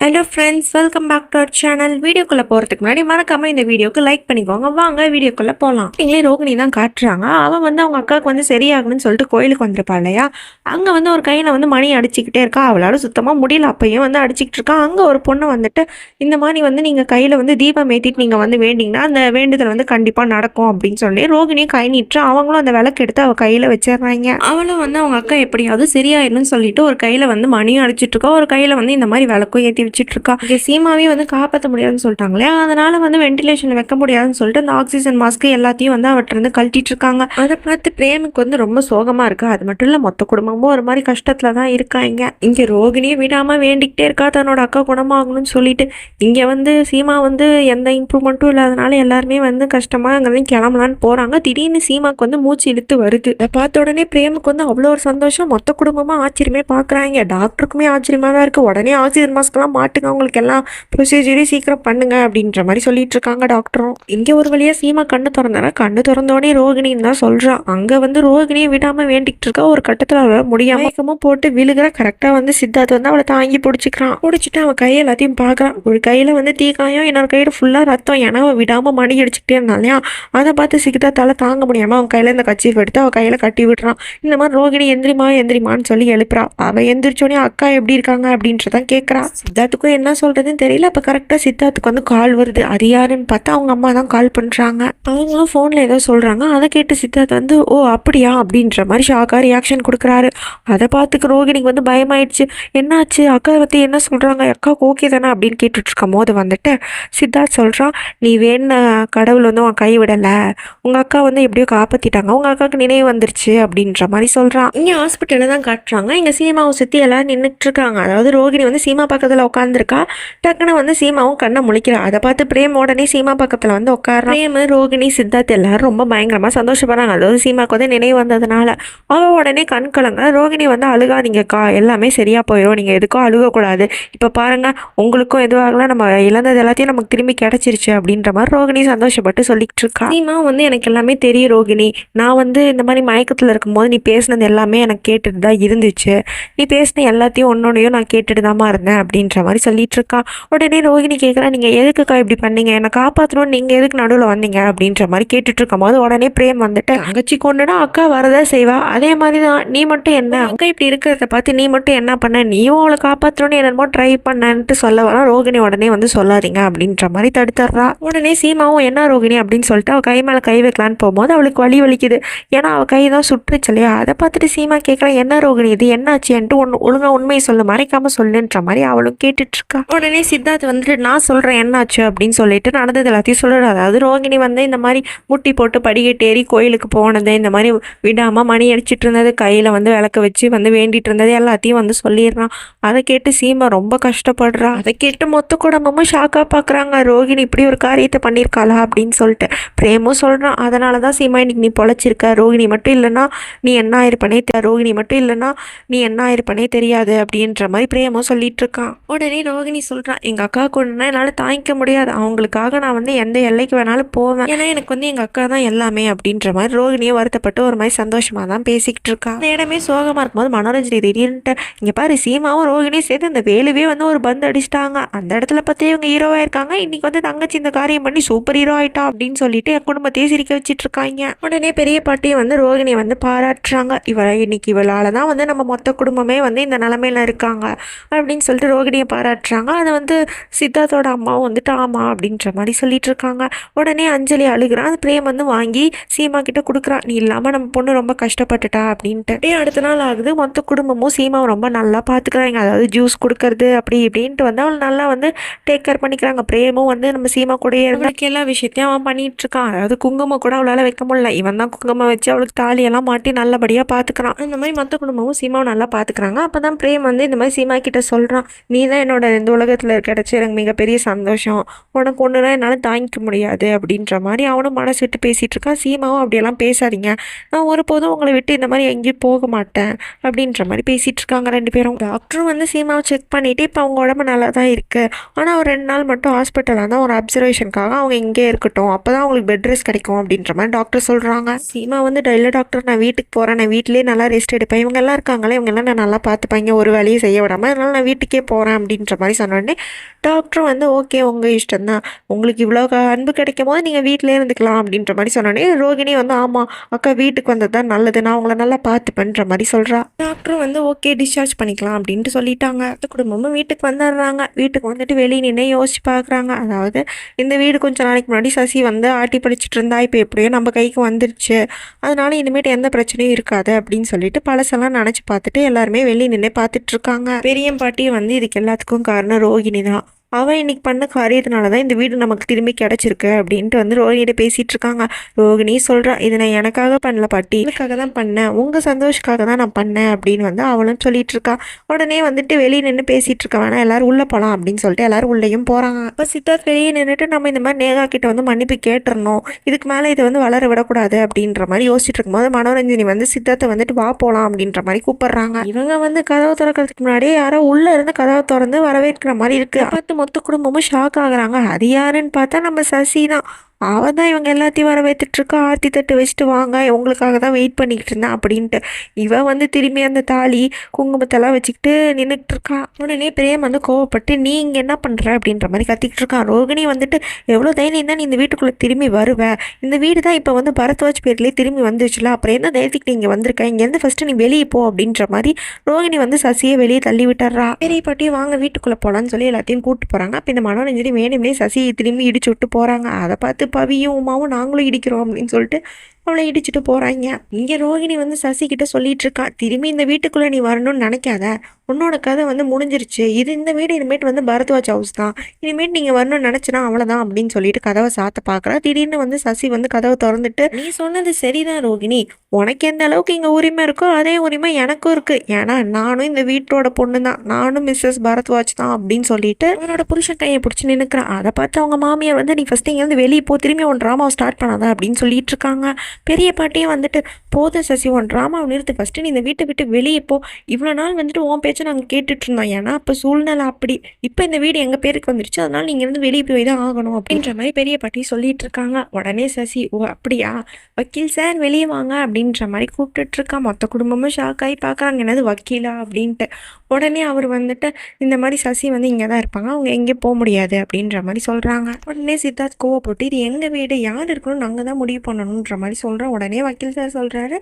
Hello friends, welcome back to our channel. வீடியோக்குள்ளே போகிறதுக்கு முன்னாடி மறக்காம இந்த வீடியோக்கு லைக் பண்ணிக்கோங்க. வாங்க வீடியோக்குள்ளே போகலாம். இங்கே ரோகிணி தான் காட்டுறாங்க. அவன் வந்து அவங்க அக்காவுக்கு வந்து சரியாகணும்னு சொல்லிட்டு கோயிலுக்கு வந்திருப்பா இல்லையா. அங்கே வந்து ஒரு கையில் வந்து மணி அடிச்சுக்கிட்டே இருக்கா. அவளால் சுத்தமாக முடியல. அப்பயும் வந்து அடிச்சுக்கிட்டு இருக்கா. அங்கே ஒரு பொண்ணு வந்துட்டு இந்த மாதிரி வந்து நீங்கள் கையில் வந்து தீபம் ஏற்றிட்டு நீங்கள் வந்து வேண்டிங்கன்னா அந்த வேண்டுதல் வந்து கண்டிப்பாக நடக்கும் அப்படின்னு சொல்லி ரோகிணியும் கை நீட்டு அவங்களும் அந்த விளக்கு எடுத்து அவள் கையில் வச்சிடுறாங்க. அவளும் வந்து அவங்க அக்கா எப்படியாவது சரியாயிடணும்னு சொல்லிட்டு ஒரு கையில் வந்து மணியும் அடிச்சிட்டு இருக்கா. ஒரு கையில் வந்து இந்த மாதிரி விளக்கும் ஏற்றி வச்சுட்டு இருக்கா. இங்க சீமாவே வந்து காப்பாற்ற முடியாதுன்னு சொல்லிட்டாங்களே, அதனால வந்து வென்டிலேஷன் வைக்க முடியாதுன்னு சொல்லிட்டு அந்த ஆக்சிஜன் மாஸ்க் எல்லாத்தையும் வந்து அவர்கிட்ட இருந்து கழட்டிட்டு இருக்காங்க. அதை பார்த்து பிரேமுக்கு வந்து ரொம்ப சோகமா இருக்கு. அது மட்டும் இல்ல, மொத்த குடும்பமும் ஒரு மாதிரி கஷ்டத்துல தான் இருக்காங்க. இங்க ரோகிணியை விடாம வேண்டிக்கிட்டே இருக்கா தன்னோட அக்கா குணமாகணும்னு சொல்லிட்டு. இங்க வந்து சீமா வந்து எந்த இம்ப்ரூவ்மெண்ட்டும் இல்லாதனால எல்லாருமே வந்து கஷ்டமா அங்கேருந்து கிளம்பலான்னு போறாங்க. திடீர்னு சீமாக்கு வந்து மூச்சு இழுத்து வருது. அதை பார்த்த உடனே பிரேமுக்கு வந்து அவ்வளோ ஒரு சந்தோஷம். மொத்த குடும்பமா ஆச்சரியமே பாக்குறாங்க. டாக்டருக்குமே ஆச்சரியமா தான் இருக்கு. உடனே ஆக்சிஜன் மாஸ்க்லாம் மாட்டுங்க, அவங்களுக்கு எல்லாம் ப்ரொசீஜரையும் சீக்கிரம் பண்ணுங்க அப்படின்ற மாதிரி சொல்லிட்டு இருக்காங்க டாக்டரும். இங்க ஒரு வழியா சீமா கண்ணு திறந்தாரா. கண்ணு திறந்தோடனே ரோகிணின்னு தான் சொல்றான். அங்க வந்து ரோகிணியை விடாம வேண்டிக்கிட்டு இருக்கா. ஒரு கட்டத்துல அவளை முடியாம போட்டு விழுகிற. கரெக்டா வந்து சித்தார்த் வந்து அவளை தாங்கி பிடிச்சிக்கிறான். பிடிச்சிட்டு அவன் கையை எல்லாத்தையும் பாக்குறான். ஒரு கையில வந்து தீக்காயம், இன்னொரு கையில ஃபுல்லா ரத்தம். ஏன்னா அவன் விடாம மணி அடிச்சுக்கிட்டே இருந்தாலையா. அதை பார்த்து சித்தார்த்தால தாங்க முடியாம அவன் கையில இந்த கச்சீஃப் எடுத்து அவ கையில கட்டி விடுறான். இந்த மாதிரி ரோகிணி எந்திரிமா எந்திரிமான்னு சொல்லி எழுப்புறா. அவ எந்திரிச்சோடனே அக்கா எப்படி இருக்காங்க அப்படின்றதான் கேட்கறா. சித்தார்த்துக்கும் என்ன சொல்றதுன்னு தெரியல. அப்ப கரெக்டா சித்தார்த்துக்கு வந்து கால் வருது. அது யாருன்னு பார்த்தா அவங்க அம்மா தான் கால் பண்றாங்க. அவங்களும் போன்ல ஏதோ சொல்றாங்க. அதை கேட்டு சித்தார்த் வந்து ஓ அப்படியா அப்படின்ற மாதிரி ஷாக்கா ரியாக்ஷன் கொடுக்குறாரு. அதை பார்த்துக்கு ரோகிணிக்கு வந்து பயமாயிடுச்சு. என்னாச்சு, அக்கா பத்தி என்ன சொல்றாங்க, அக்காவுக்கு ஓகே தானே அப்படின்னு கேட்டுட்டு இருக்கும் போது வந்துட்டு சித்தார்த் சொல்றான், நீ வேண கடவுள் வந்து உன் கை விடல, உங்க அக்கா வந்து எப்படியோ காப்பாத்திட்டாங்க, உங்க அக்காவுக்கு நினைவு வந்துருச்சு அப்படின்ற மாதிரி சொல்றான். இங்க ஹாஸ்பிட்டல்ல தான் காட்டுறாங்க. இங்க சீமாவை சுத்தி எல்லாரும் நின்றுட்டு இருக்காங்க. அதாவது ரோகிணி வந்து சீமா பக்கத்துல உட்காந்துருக்கா. டக்குன்னு வந்து சீமாவும் கண்ணை முழிக்கிறா. அதை பார்த்து பிரேம் உடனே சீமா பக்கத்துல வந்து உட்கார. பிரேம், ரோகிணி, சித்தார்த் எல்லாரும் ரொம்ப பயங்கரமா சந்தோஷப்படுறாங்க. அதாவது சீமாக்கு வந்து நினைவு வந்ததுனால. அவ உடனே கண் கலங்க. ரோகிணி வந்து அழுகாதீங்கக்கா, எல்லாமே சரியா போயிடும், நீங்க எதுக்கும் அழுகக்கூடாது, இப்ப பாருங்க உங்களுக்கும் எதுவாகலாம், நம்ம இழந்தது எல்லாத்தையும் நமக்கு திரும்பி கிடைச்சிருச்சு அப்படின்ற மாதிரி ரோகிணி சந்தோஷப்பட்டு சொல்லிட்டு இருக்கா. சீமா வந்து எனக்கு எல்லாமே தெரியும் ரோகிணி, நான் வந்து இந்த மாதிரி மயக்கத்துல இருக்கும்போது நீ பேசினது எல்லாமே எனக்கு கேட்டுட்டு தான் இருந்துச்சு, நீ பேசின எல்லாத்தையும் ஒன்னொன்னையும் நான் கேட்டுட்டு தாமா இருந்தேன் அப்படின்ற மாதிரி சொல்லிட்டு இருக்கா. உடனே ரோகிணி கேட்குறா, நீங்கள் எதுக்குக்கா இப்படி பண்ணீங்க, என்னை காப்பாற்றணும்னு நீங்கள் எதுக்கு நடுவில் வந்தீங்க அப்படின்ற மாதிரி கேட்டுட்டு இருக்கும் போது உடனே பிரேம் வந்துட்டு, தங்கச்சி கொண்டுனா அக்கா வரதான் செய்வா, அதே மாதிரி தான் நீ மட்டும் என்ன, அக்கா இப்படி இருக்கிறத பார்த்து நீ மட்டும் என்ன பண்ண, நீயும் அவளை காப்பாற்றணும்னு என்னமோ ட்ரை பண்ணன்ட்டு சொல்ல வர. ரோகிணி உடனே வந்து சொல்லாதீங்க அப்படின்ற மாதிரி தடுத்துடுறா. உடனே சீமாவும் என்ன ரோகிணி அப்படின்னு சொல்லிட்டு அவள் கை மேலே கை வைக்கலான்னு போகும்போது அவளுக்கு வலி வலிக்குது. ஏன்னா அவள் கை தான் சுட்டுருச்சு இல்லையா. அதை பார்த்துட்டு சீமா கேட்குறா, என்ன ரோகிணி இது என்னாச்சுன்ட்டு ஒழுங்கா உண்மையை சொல்லு, மறைக்காம சொல்லுன்ற மாதிரி அவளும் கேட்டுட்டு இருக்கா. உடனே சித்தார்த் வந்துட்டு நான் சொல்கிறேன் என்னாச்சு அப்படின்னு சொல்லிட்டு நடந்தது எல்லாத்தையும் சொல்லிடுறா. அதாவது ரோகிணி வந்து இந்த மாதிரி முட்டி போட்டு படிக்கட்டேறி கோயிலுக்கு போனது, இந்த மாதிரி விடாமல் மணி அடிச்சிட்டு இருந்தது, கையில் வந்து விளக்க வச்சு வந்து வேண்டிட்டு இருந்தது எல்லாத்தையும் வந்து சொல்லிடுறான். அதை கேட்டு சீமா ரொம்ப கஷ்டப்படுறா. அதை கேட்டு மொத்த குடும்பமும் ஷாக்காக பார்க்குறாங்க. ரோகிணி இப்படி ஒரு காரியத்தை பண்ணியிருக்காளா அப்படின்னு சொல்லிட்டு. பிரேமும் சொல்கிறான், அதனால தான் சீமா இன்னைக்கு நீ பொழைச்சிருக்க, ரோகிணி மட்டும் இல்லைன்னா நீ என்ன ஆயிருப்பனே, ரோகிணி மட்டும் இல்லைன்னா நீ என்ன ஆயிருப்பனே தெரியாது அப்படின்ற மாதிரி பிரேமும் சொல்லிட்டு இருக்கான். உடனே ரோகிணி சொல்கிறான், எங்கள் அக்கா கொண்டுனா என்னால் தாங்கிக்க முடியாது, அவங்களுக்காக நான் வந்து எந்த எல்லைக்கு வேணாலும் போவேன், ஏன்னா எனக்கு வந்து எங்கள் அக்கா தான் எல்லாமே அப்படின்ற மாதிரி ரோகிணியை வருத்தப்பட்டு ஒரு மாதிரி சந்தோஷமாக தான் பேசிக்கிட்டு இருக்கா. அந்த இடமே சோகமாக இருக்கும்போது மனோரஞ்சனி திடீர்னுட்டு, இங்கே பாரு சீமாவும் ரோகிணியும் சேர்த்து இந்த வேலுவே வந்து ஒரு பந்து அடிச்சிட்டாங்க, அந்த இடத்துல பார்த்து இவங்க ஹீரோவாக இருக்காங்க, இன்னைக்கு வந்து தங்கச்சி இந்த காரியம் பண்ணி சூப்பர் ஹீரோ ஆயிட்டா அப்படின்னு சொல்லிட்டு என் குடும்பத்தையே சிரிக்க வச்சுட்டு இருக்காங்க. உடனே பெரிய பாட்டியை வந்து ரோகிணியை வந்து பாராட்டுறாங்க. இன்னைக்கு இவளால் தான் வந்து நம்ம மொத்த குடும்பமே வந்து இந்த நிலமையில இருக்காங்க அப்படின்னு சொல்லிட்டு ரோகிணியை பாராட்டுறாங்க. அதை வந்து சித்தார்த்தோட அம்மாவும் வந்துட்டு ஆமா அப்படின்ற மாதிரி சொல்லிட்டு இருக்காங்க. உடனே அஞ்சலி அழுகிறான். அது பிரேம் வந்து வாங்கி சீமா கிட்ட கொடுக்குறான், நீ இல்லாமல் நம்ம பொண்ணு ரொம்ப கஷ்டப்பட்டுட்டா அப்படின்ட்டு. அடுத்த நாள் ஆகுது. மொத்த குடும்பமும் சீமாவை ரொம்ப நல்லா பார்த்துக்கிறாங்க. அதாவது ஜூஸ் கொடுக்கறது அப்படி இப்படின்ட்டு வந்து அவள் நல்லா வந்து டேக் கேர் பண்ணிக்கிறாங்க. பிரேமும் வந்து நம்ம சீமா கூடயே இருந்தாக்கு எல்லா விஷயத்தையும் அவன் பண்ணிட்டு இருக்கான். அதாவது குங்குமம் கூட அவளால் வைக்க முடியல, இவன் தான் குங்குமம் வச்சு அவளுக்கு தாலியெல்லாம் மாட்டி நல்லபடியாக பார்த்துக்கிறான். இந்த மாதிரி மொத்த குடும்பமும் சீமாவை நல்லா பார்த்துக்கிறாங்க. அப்போ தான் பிரேம் வந்து இந்த மாதிரி சீமா கிட்ட சொல்கிறான், நீ தான் என்னோட இந்த உலகத்தில் கிடைச்ச எனக்கு மிகப்பெரிய சந்தோஷம், உனக்கு ஒன்றுனா என்னால் தாங்கிக்க முடியாது அப்படின்ற மாதிரி அவனும் மனசு விட்டு பேசிகிட்டு இருக்கான். சீமாவும் அப்படியெல்லாம் பேசாதீங்க, நான் ஒருபோதும் உங்களை விட்டு இந்த மாதிரி எங்கேயும் போக மாட்டேன் அப்படின்ற மாதிரி பேசிகிட்டு இருக்காங்க ரெண்டு பேரும். டாக்டரும் வந்து சீமாவை செக் பண்ணிவிட்டு இப்போ அவங்க உடம்பு நல்லா தான் இருக்குது, ஆனால் ஒரு 2 நாள் மட்டும் ஹாஸ்பிட்டலாக தான் ஒரு அப்சர்வேஷனுக்காக அவங்க இங்கே இருக்கட்டும், அப்போ தான் அவங்களுக்கு பெட் ரெஸ்ட் கிடைக்கும் அப்படின்ற மாதிரி டாக்டர் சொல்கிறாங்க. சீமா வந்து இல்லை டாக்டர், நான் வீட்டுக்கு போகிறேன், நான் வீட்டிலேயே நல்லா ரெஸ்ட் எடுப்பேன், இவங்க எல்லாம் இருக்காங்களே இவங்க எல்லாம் நான் நல்லா பார்த்துப்பாங்க, ஒரு வேலையும் செய்ய விடாமல், அதனால் நான் வீட்டுக்கே போகிறேன் அப்படின்ற மாதிரி சொன்னோடனே டாக்டரும் வந்து ஓகே உங்கள் இஷ்டம்தான், உங்களுக்கு இவ்வளோ அன்பு கிடைக்கும் போது நீங்கள் வீட்டிலே இருந்துக்கலாம் அப்படின்ற மாதிரி சொன்னோடனே ரோகிணி வந்து ஆமாம் அக்கா வீட்டுக்கு வந்தது தான் நல்லது, நான் உங்களை நல்லா பார்த்துப்பேன்ற மாதிரி சொல்கிறா. டாக்டரும் வந்து ஓகே டிஸ்சார்ஜ் பண்ணிக்கலாம் அப்படின்ட்டு சொல்லிட்டாங்க. அந்த குடும்பமும் வீட்டுக்கு வந்துடுறாங்க. வீட்டுக்கு வந்துட்டு வெளியே நின்று யோசிச்சு பார்க்குறாங்க. அதாவது இந்த வீடு கொஞ்சம் நாளைக்கு முன்னாடி சசி வந்து ஆட்டி படிச்சுட்டு இருந்தா, இப்போ எப்படியோ நம்ம கைக்கு வந்துருச்சு, அதனால இனிமேட்டு எந்த பிரச்சனையும் இருக்காது அப்படின்னு சொல்லிட்டு பழசெல்லாம் நினச்சி பார்த்துட்டு எல்லாருமே வெளியே நின்று பார்த்துட்டு இருக்காங்க. பெரிய பாட்டி வந்து இதுக்கு எல்லாத்துக்கும் காரணம் ரோகிணி தான். அவன் இன்னைக்கு பண்ண காரியத்தினால தான் இந்த வீடு நமக்கு திரும்பி கிடச்சிருக்கு அப்படின்ட்டு வந்து ரோகிணிகிட்ட பேசிகிட்டு இருக்காங்க. ரோகிணி சொல்கிறா, இதை நான் எனக்காக பண்ணல பாட்டி, இதுக்காக தான் பண்ணேன், உங்கள் சந்தோஷக்காக தான் நான் பண்ணேன் அப்படின்னு வந்து அவளும் சொல்லிட்டு இருக்கா. உடனே வந்துட்டு வெளியே நின்று பேசிகிட்டு இருக்க வேணா, எல்லாரும் உள்ளே போகலாம் அப்படின்னு சொல்லிட்டு எல்லாரும் உள்ளேயும் போகிறாங்க. அப்போ சித்தார்த் வெளியே நின்றுட்டு நம்ம இந்த மாதிரி நேகா கிட்ட வந்து மன்னிப்பு கேட்டுறணும், இதுக்கு மேலே இதை வந்து வளர விடக்கூடாது அப்படின்ற மாதிரி யோசிச்சுட்டு இருக்கும்போது மனோரஞ்சினி வந்து சித்தார்த்தை வந்துட்டு வா போகலாம் அப்படின்ற மாதிரி கூப்பிடுறாங்க. இவங்க வந்து கதவை திறக்கிறதுக்கு முன்னாடியே யாரோ உள்ளே இருந்து கதவை திறந்து வரவேற்கிற மாதிரி இருக்குது. மொத்த குடும்பமும் ஷாக் ஆகுறாங்க. அது யாருன்னு பார்த்தா நம்ம சசி தான். அவள் தான் இவங்க எல்லாத்தையும் வரவேற்றுட்ருக்கா, ஆர்த்தி தட்டு வச்சுட்டு வாங்க உங்களுக்காக தான் வெயிட் பண்ணிக்கிட்டு இருந்தேன் அப்படின்ட்டு. இவன் வந்து திரும்பி அந்த தாலி குங்குமத்தெல்லாம் வச்சுக்கிட்டு நின்றுட்டு இருக்கா. உடனே பிரேம் வந்து கோவப்பட்டு நீ இங்கே என்ன பண்ணுற அப்படின்ற மாதிரி கத்திக்கிட்டு இருக்கான். ரோகிணி வந்துட்டு எவ்வளோ தைரியம் தான் நீ இந்த வீட்டுக்குள்ளே திரும்பி வருவேன், இந்த வீடு தான் இப்போ வந்து பரத்வாஜ் பேர்லேயே திரும்பி வந்துச்சுல, அப்புறம் என்ன தைரியத்துக்கு நீ இங்கே வந்திருக்க, இங்கேருந்து ஃபஸ்ட்டு நீ வெளியே போ அப்படின்ற மாதிரி ரோகிணி வந்து சசியை வெளியே தள்ளி விட்டுறா. பெரிய பாட்டி வாங்க வீட்டுக்குள்ளே போகலான்னு சொல்லி எல்லாத்தையும் கூப்பிட்டு போகிறாங்க. அப்போ இந்த மனோரஞ்சனி வேணும்னே சசியை திரும்பி இடிச்சு விட்டு போகிறாங்க. அதை பார்த்து பவியும் உமாவும் நாங்களும் இடிக்கிறோம் அப்படின்னு சொல்லிட்டு அவளை இடிச்சுட்டு போகிறாங்க. இங்கே ரோகிணி வந்து சசி கிட்ட சொல்லிட்டு இருக்கா, திரும்பி இந்த வீட்டுக்குள்ளே நீ வரணும்னு நினைக்காத, உன்னோட கதை வந்து முடிஞ்சிருச்சு, இது இந்த வீடு இனிமேட்டு வந்து பரத்வாஜ் ஹவுஸ் தான், இனிமேட்டு நீங்கள் வரணும்னு நினச்சினா அவ்வளோதான் அப்படின்னு சொல்லிட்டு கதவை சாத்த பார்க்குறா. திடீர்னு வந்து சசி வந்து கதவை திறந்துட்டு நீ சொன்னது சரிதான் ரோகிணி, உனக்கு எந்த அளவுக்கு இங்கே உரிமை இருக்கோ அதே உரிமை எனக்கும் இருக்குது, ஏன்னா நானும் இந்த வீட்டோட பொண்ணு தான், நானும் மிஸ்ஸஸ் பரத்வாஜ் தான் அப்படின்னு சொல்லிட்டு அவனோட புருஷன் கையை பிடிச்சி நின்றுக்கிறான். அதை பார்த்து அவங்க மாமியார் வந்து நீ ஃபஸ்ட்டு இங்கேருந்து வெளியே போ, திரும்பி உன் ட்ராமாவை ஸ்டார்ட் பண்ணாத அப்படின்னு சொல்லிட்டு இருக்காங்க. பெரிய பாட்டியும் வந்துட்டு போதும் சசி உன் ட்ராமாவை நிறுத்து, ஃபஸ்ட்டு நீ இந்த வீட்டை விட்டு வெளியே போ, இவ்வளோ நாள் வந்துட்டு உன் பேச்சை நாங்கள் கேட்டுட்டு இருந்தோம், ஏன்னா அப்போ சூழ்நிலை அப்படி, இப்போ இந்த வீடு எங்கள் பேருக்கு வந்துருச்சு, அதனால நீங்கள் இருந்து வெளியே போய் தான் ஆகணும் அப்படின்ற மாதிரி பெரிய பாட்டி சொல்லிட்டு இருக்காங்க. உடனே சசி ஓ அப்படியா வக்கீல் சார் வெளியே வாங்க அப்படின்ற மாதிரி கூப்பிட்டுட்டு இருக்கா. மொத்த குடும்பமும் ஷாக் ஆகி பார்க்குறாங்க, என்னது வக்கீலா அப்படின்ட்டு. உடனே அவர் வந்துட்டு இந்த மாதிரி சசி வந்து இங்கே தான் இருப்பாங்க, அவங்க எங்கேயும் போக முடியாது அப்படின்ற மாதிரி சொல்கிறாங்க. உடனே சித்தார்த் கோவப்பட்டு இது எங்கள் வீடு, யார் இருக்கணும் நாங்கள் தான் முடிவு பண்ணணுன்ற மாதிரி சொல்கிறோம். உடனே வக்கீல் சார் சொல்கிறாரு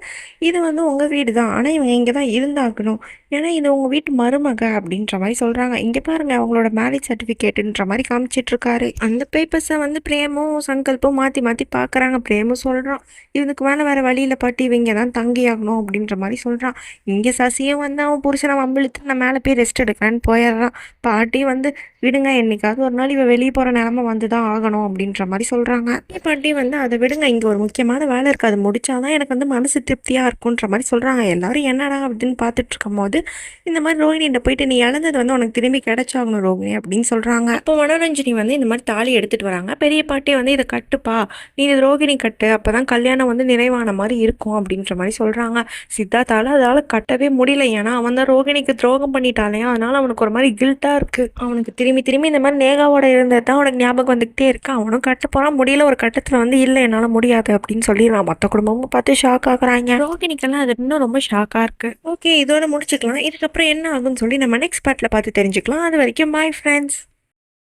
இது வந்து உங்கள் வீடு தான், ஆனால் இவங்க இங்கே தான் இருந்தாகணும், ஏன்னா இது உங்கள் வீட்டு மருமக அப்படின்ற மாதிரி சொல்கிறாங்க. இங்கே பாருங்கள் அவங்களோட மேரேஜ் சர்டிஃபிகேட்டுன்ற மாதிரி காமிச்சிட்ருக்காரு. அந்த பேப்பர்ஸை வந்து பிரேமும் சங்கல்ப்பும் மாற்றி மாற்றி பார்க்குறாங்க. பிரேமும் சொல்கிறான் இதுக்கு மேலே வேறு வழியில் பாட்டி இவங்க தான் தங்கி ஆகணும் அப்படின்ற மாதிரி சொல்கிறான். இங்கே சசியும் வந்து அவன் புருஷனை வம்பிழுத்து நான் மேலே போய் ரெஸ்ட் எடுக்கிறேன்னு போயிடுறான். பாட்டி வந்து விடுங்க என்னைக்காவது ஒரு நாள் இவன் வெளியே போகிற நிலமை வந்து தான் ஆகணும் அப்படின்ற மாதிரி சொல்கிறாங்க. பாட்டி வந்து அதை விடுங்க, இங்கே ஒரு முக்கியமான வேலை இருக்குது, அது முடிச்சாதான் எனக்கு வந்து மனசு திருப்தியாக இருக்குன்ற மாதிரி சொல்கிறாங்க. எல்லாரும் என்னடா அப்படின்னு பார்த்துட்டு இருக்கும் போது இந்த மாதிரி ரோகிணிகிட்ட போயிட்டு நீ இழந்தது வந்து உனக்கு திரும்பி கிடைச்சாகணும் ரோகிணி அப்படின்னு சொல்கிறாங்க. இப்போ மனோரஞ்சினி வந்து இந்த மாதிரி தாலி எடுத்துகிட்டு வராங்க. பெரிய பாட்டி வந்து இதை கட்டுப்பா, நீ இது ரோகிணி கட்டு, அப்போ தான் கல்யாணம் வந்து நிறைவான மாதிரி இருக்கும் அப்படின்ற மாதிரி சொல்கிறாங்க. சித்தார்த்தால் அதால் கட்டவே முடியல, ஏன்னா அவன் தான் ரோகிணிக்கு துரோகம் பண்ணிட்டாலையா, அதனால் அவனுக்கு ஒரு மாதிரி கில்ட்டாக இருக்குது. அவனுக்கு திரும்பி திரும்பி இந்த மாதிரி நேகாவோட இருந்தது தான் அவனுக்கு ஞாபகம் வந்துக்கிட்டே இருக்கு. அவனும் கட்ட போகிறான், முடியல, ஒரு கட்டத்தில் வந்து இல்லை என்னால் முடியாது அப்படின்னு சொல்லிடுறான். மற்ற குடும்பமும் பார்த்து ஷாக் ஆகுறாங்க. ரோகிணிக்கெல்லாம் அது இன்னும் ரொம்ப ஷாக்காக இருக்குது. ஓகே இதோட முடிச்சுக்கலாம். இதுக்கப்புறம் என்ன ஆகும்னு சொல்லி நம்ம நெக்ஸ்ட் பார்ட்டில் பார்த்து தெரிஞ்சுக்கலாம். அது வரைக்கும் பாய் ஃப்ரெண்ட்ஸ்.